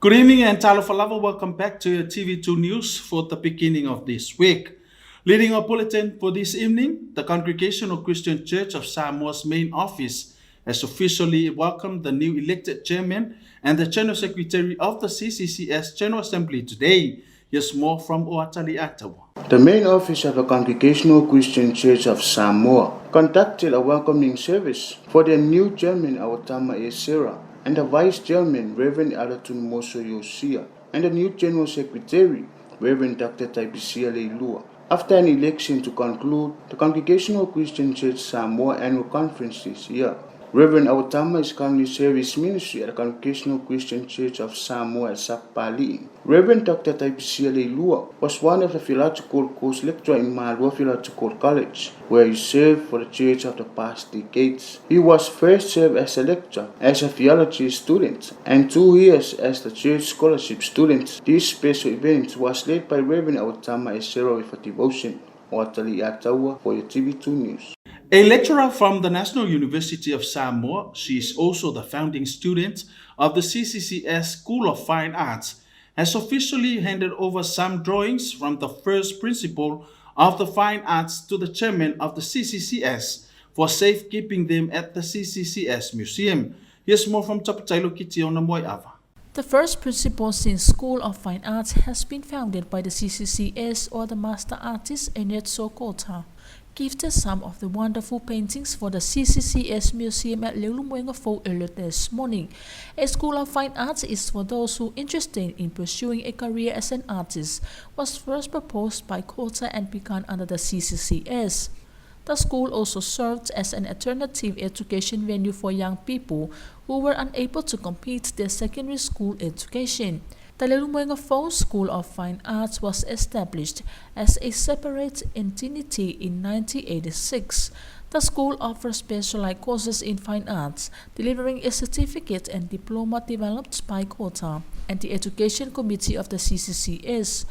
Good evening and Talofalava. Welcome back to your TV2 News for the beginning of this week. Leading our bulletin for this evening, the Congregational Christian Church of Samoa's main office has officially welcomed the new elected chairman and the General Secretary of the CCCS General Assembly today. Here's more from Oatali Atawa. The main office of the Congregational Christian Church of Samoa conducted a welcoming service for their new chairman, Awatama Esera, and the vice chairman, Reverend Alatun Moso Yosia, and the new general secretary, Reverend Dr. Taipisia Leilua. After an election to conclude the Congregational Christian Church Samoa annual conference this year, Reverend Awatama is currently serving his ministry at the Congregational Christian Church of Samoa at Sapali. Reverend Dr. Taipisia Leilua was one of the theological course lecturers in Malua Theological College, where he served for the church of the past decades. He was first served as a lecturer, as a theology student, and 2 years as the church scholarship student. This special event was led by Reverend Awatama Esero with a devotion. Watali Atawa for your TV2 News. A lecturer from the National University of Samoa, she is also the founding student of the CCCS School of Fine Arts, has officially handed over some drawings from the first principal of the Fine Arts to the chairman of the CCCS for safekeeping them at the CCCS Museum. Here's more from Tapatailo Kitiona Moiava. The first principal since School of Fine Arts has been founded by the CCCS or the Master Artist Enetso Kota. Gifted some of the wonderful paintings for the CCCS Museum at Leulumuengafo earlier this morning. A School of Fine Arts is for those who are interested in pursuing a career as an artist, was first proposed by Kota and begun under the CCCS. The school also served as an alternative education venue for young people who were unable to complete their secondary school education. The Leulumuengafo School of Fine Arts was established as a separate entity in 1986. The school offers specialized courses in fine arts, delivering a certificate and diploma developed by Kota and the Education Committee of the CCCS.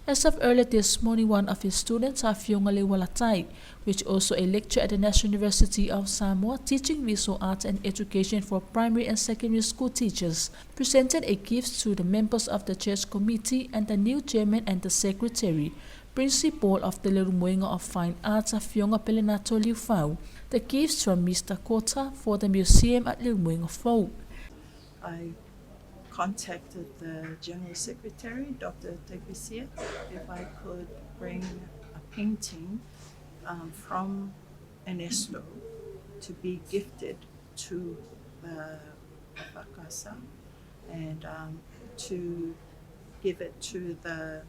As of earlier this morning, one of his students, Afionga Lewalatai, which also a lecturer at the National University of Samoa teaching visual arts and education for primary and secondary school teachers, presented a gift to the members of the church committee and the new chairman and the secretary, principal of the Leulumuenga of Fine Arts, Afionga Pelenato Liufau. The gifts from Mr. Kota for the museum at Leulumuengafo. I contacted the General Secretary, Dr. Taipisia, if I could bring a painting from Ernesto to be gifted to the EFKS and to give it to the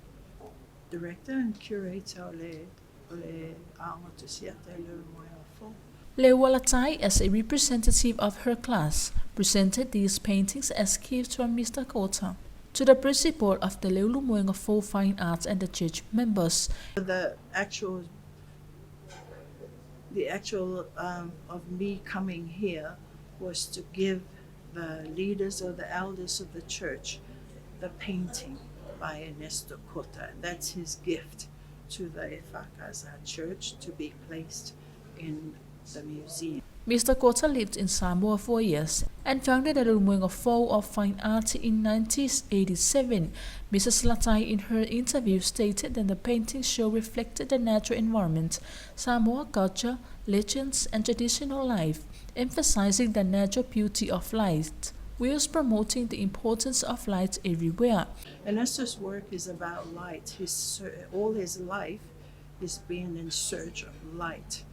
director and curator Ole Aongotusiata Leulumuengafo. Lewalatai, as a representative of her class, presented these paintings as gifts from Mr. Kota to the principal of the Leulumuengafo Fine Arts and the church members. The actual of me coming here was to give the leaders or the elders of the church the painting by Ernesto Kota. That's his gift to the EFKS church to be placed in the museum. Mr. Kota lived in Samoa 4 years and founded the Leulumuengafo of Fine Arts in 1987. Mrs. Latai in her interview stated that the paintings show reflected the natural environment, Samoa culture, legends and traditional life, emphasizing the natural beauty of light, whilst promoting the importance of light everywhere. Ernesto's work is about light. All his life is being in search of light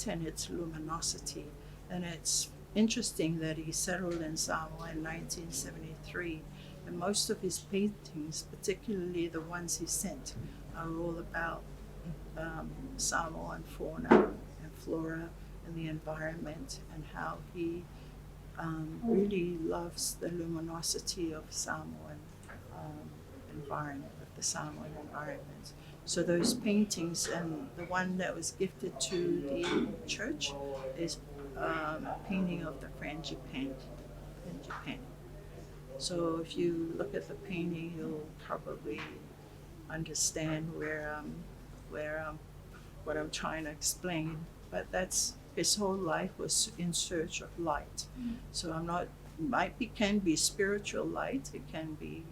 and its luminosity. And it's interesting that he settled in Samoa in 1973, and most of his paintings, particularly the ones he sent, are all about Samoan fauna and flora and the environment, and how he really loves the luminosity of Samoan environment, of the Samoan environment. So those paintings, and the one that was gifted to the church is a painting of the Frangipani in Japan. So if you look at the painting, you'll probably understand what I'm trying to explain. But that's his whole life was in search of light. So I'm not can be spiritual light. It can be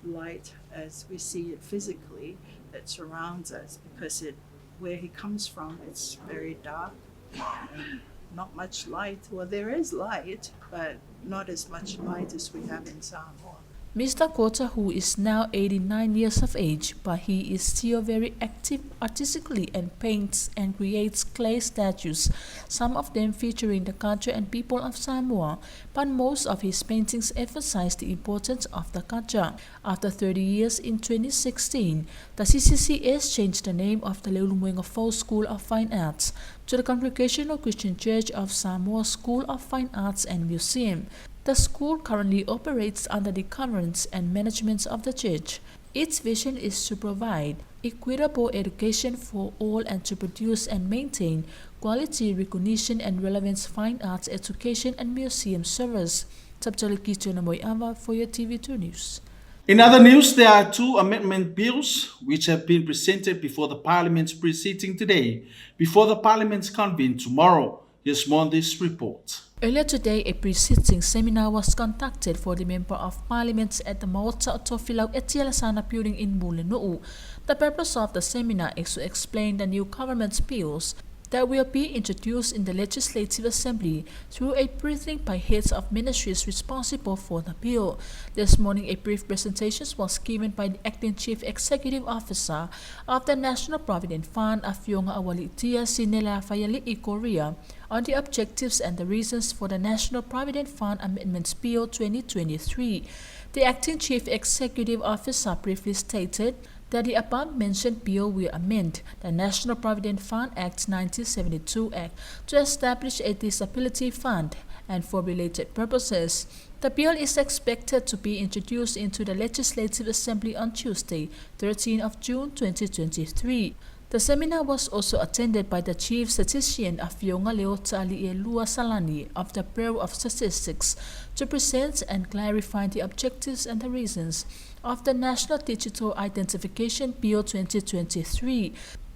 light as we see it physically that surrounds us, because where he comes from, it's very dark and not much light. Well, there is light, but not as much light as we have in Samoa. Mr. Kota, who is now 89 years of age, but he is still very active artistically and paints and creates clay statues, some of them featuring the culture and people of Samoa, but most of his paintings emphasize the importance of the culture. After 30 years in 2016, the CCCS changed the name of the Leulumuenga Falls School of Fine Arts to the Congregational Christian Church of Samoa School of Fine Arts and Museum. The school currently operates under the governance and management of the church. Its vision is to provide equitable education for all and to produce and maintain quality recognition and relevant fine arts education and museum service. Tabtaliki Moiava for your TV2 News. In other news, there are 2 amendment bills which have been presented before the Parliament's pre-sitting today, before the Parliament's convene tomorrow. Here's more on this report. Earlier today, a pre-sitting seminar was conducted for the Member of Parliament at the Maota Otofilau Etialasana building in Mulinuu. The purpose of the seminar is to explain the new government bills that will be introduced in the Legislative Assembly through a briefing by heads of ministries responsible for the bill. This morning, a brief presentation was given by the Acting Chief Executive Officer of the National Provident Fund, Afionga Awalitia Sinela Fayali Korea, on the objectives and the reasons for the National Provident Fund Amendments Bill 2023. The Acting Chief Executive Officer briefly stated that the above-mentioned bill will amend the National Provident Fund Act 1972 Act to establish a disability fund and for related purposes. The bill is expected to be introduced into the Legislative Assembly on Tuesday, 13 of June 2023. The seminar was also attended by the Chief Statistician Afionga Leotali Elua Salani of the Bureau of Statistics to present and clarify the objectives and the reasons of the National Digital Identification Bill 2023.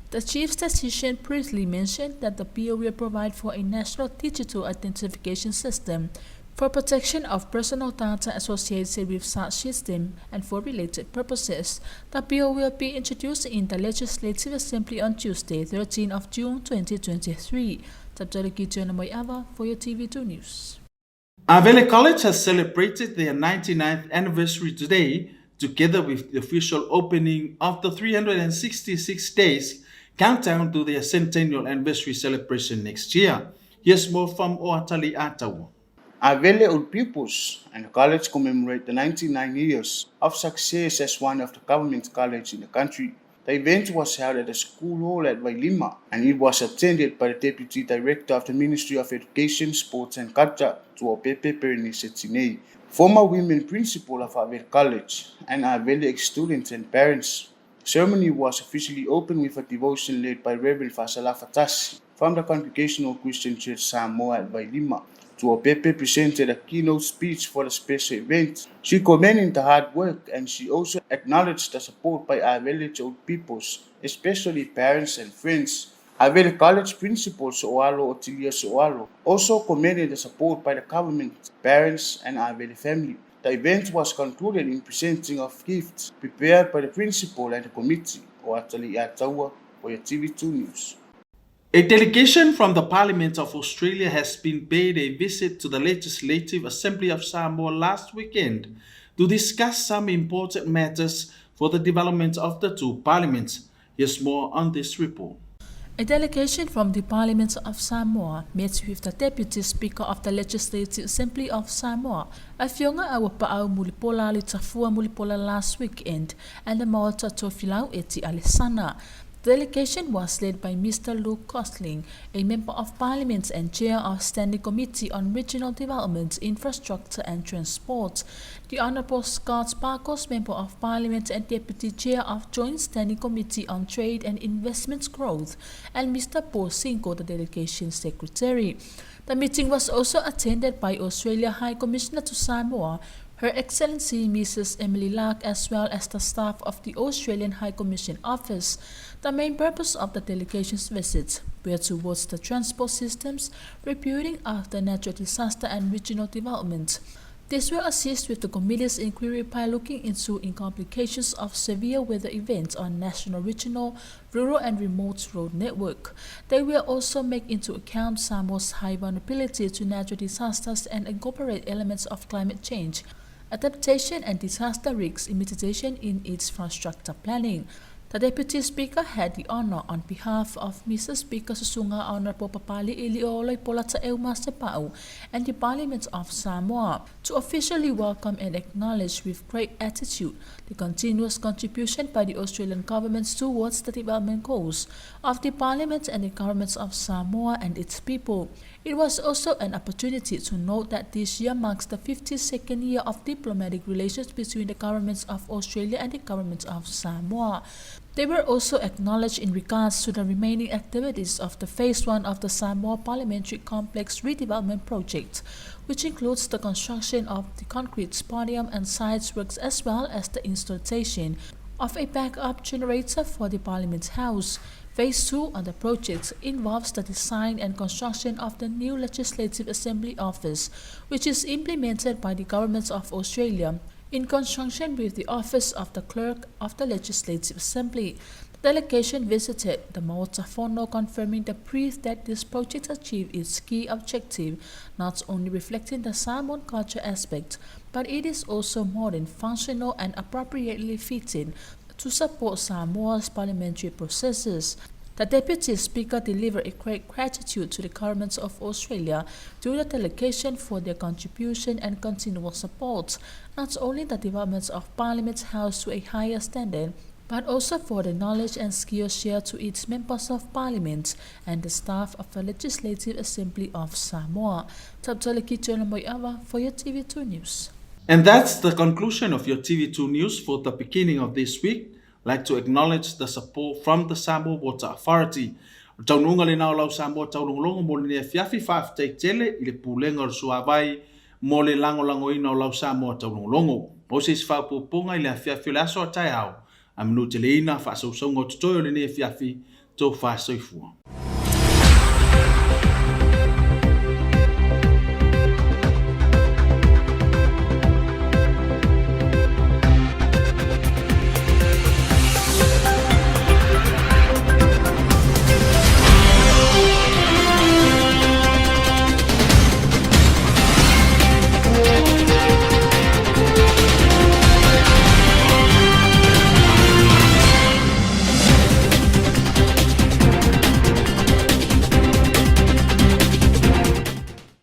The Chief Statistician briefly mentioned that the bill will provide for a national digital identification system for protection of personal data associated with such system and for related purposes. The bill will be introduced in the Legislative Assembly on Tuesday, 13 of June 2023. Tabtaliki Moiava for your TV2 News. Avele College has celebrated their 99th anniversary today, together with the official opening of the 366 days countdown to their centennial anniversary celebration next year. Here's more from Oatali Atawa. Avele old pupils and the college commemorate the 99 years of success as one of the government colleges in the country. The event was held at the school hall at Wailima, and it was attended by the Deputy Director of the Ministry of Education, Sports and Culture, Tuopepe Perinisetine, former women principal of Avele College, and Avele ex-students and parents. The ceremony was officially opened with a devotion led by Reverend Fasala Fatasi from the Congregational Christian Church Samoa at Wailima. Tuopepe presented a keynote speech for the special event. She commended the hard work, and she also acknowledged the support by Avele old peoples, especially parents and friends. Avele College Principal Soalo Otilia Soalo also commended the support by the government, parents, and Avele family. The event was concluded in presenting of gifts prepared by the principal and the committee. Oatali Atawa for your TV2 News. A delegation from the Parliament of Australia has been paid a visit to the Legislative Assembly of Samoa last weekend to discuss some important matters for the development of the 2 parliaments. Here's more on this report. A delegation from the Parliament of Samoa met with the Deputy Speaker of the Legislative Assembly of Samoa, Afionga Awapa'au Mulipola Litafua Mulipola last weekend, and the Maota Tofilau Eti Alisana. The delegation was led by Mr. Luke Costling, a Member of Parliament and Chair of Standing Committee on Regional Development, Infrastructure and Transport, the Honourable Scott Parkos, Member of Parliament and Deputy Chair of Joint Standing Committee on Trade and Investment Growth, and Mr. Paul Cinco, the delegation secretary. The meeting was also attended by Australia High Commissioner to Samoa, Her Excellency Mrs. Emily Lark, as well as the staff of the Australian High Commission Office. The main purpose of the delegation's visit where towards the transport systems, rebuilding after natural disaster and regional development. This will assist with the committee's inquiry by looking into implications of severe weather events on national, regional, rural and remote road network. They will also make into account Samoa's high vulnerability to natural disasters and incorporate elements of climate change, adaptation and disaster risk mitigation in its infrastructure planning. The Deputy Speaker had the honor on behalf of Mr. Speaker Susunga Honorable Papali Ilioloi Polata Euma Sepau and the Parliament of Samoa to officially welcome and acknowledge with great attitude the continuous contribution by the Australian government towards the development goals of the Parliament and the governments of Samoa and its people. It was also an opportunity to note that this year marks the 52nd year of diplomatic relations between the governments of Australia and the government of Samoa. They were also acknowledged in regards to the remaining activities of the Phase 1 of the Samoa Parliamentary Complex Redevelopment Project, which includes the construction of the concrete podium and sides works as well as the installation of a backup generator for the Parliament House. Phase 2 of the project involves the design and construction of the new Legislative Assembly Office, which is implemented by the Government of Australia in conjunction with the Office of the Clerk of the Legislative Assembly. The delegation visited the Maotafono, confirming the brief that this project achieved its key objective, not only reflecting the Samoan culture aspect, but it is also modern, functional and appropriately fitted to support Samoa's parliamentary processes. The Deputy Speaker delivered a great gratitude to the governments of Australia through the delegation for their contribution and continual support, not only the development of Parliament House to a higher standard, but also for the knowledge and skills shared to its members of Parliament and the staff of the Legislative Assembly of Samoa. Tabtalaki Moiava for your TV2 News. And that's the conclusion of your TV2 News for the beginning of this week. I'd like to acknowledge the support from the Samoa Water Authority. Taununga le nao lau Samoa taunungalongo mo le fiafi whaafitei tele i le pūlenga o suawai mo le lango ina o lau Samoa taunungalongo. O se whaupupunga i le fiafi le aso a tai au. A minu te le ina whaasausaunga o tutoio le ne fiafi tō whaasoifua.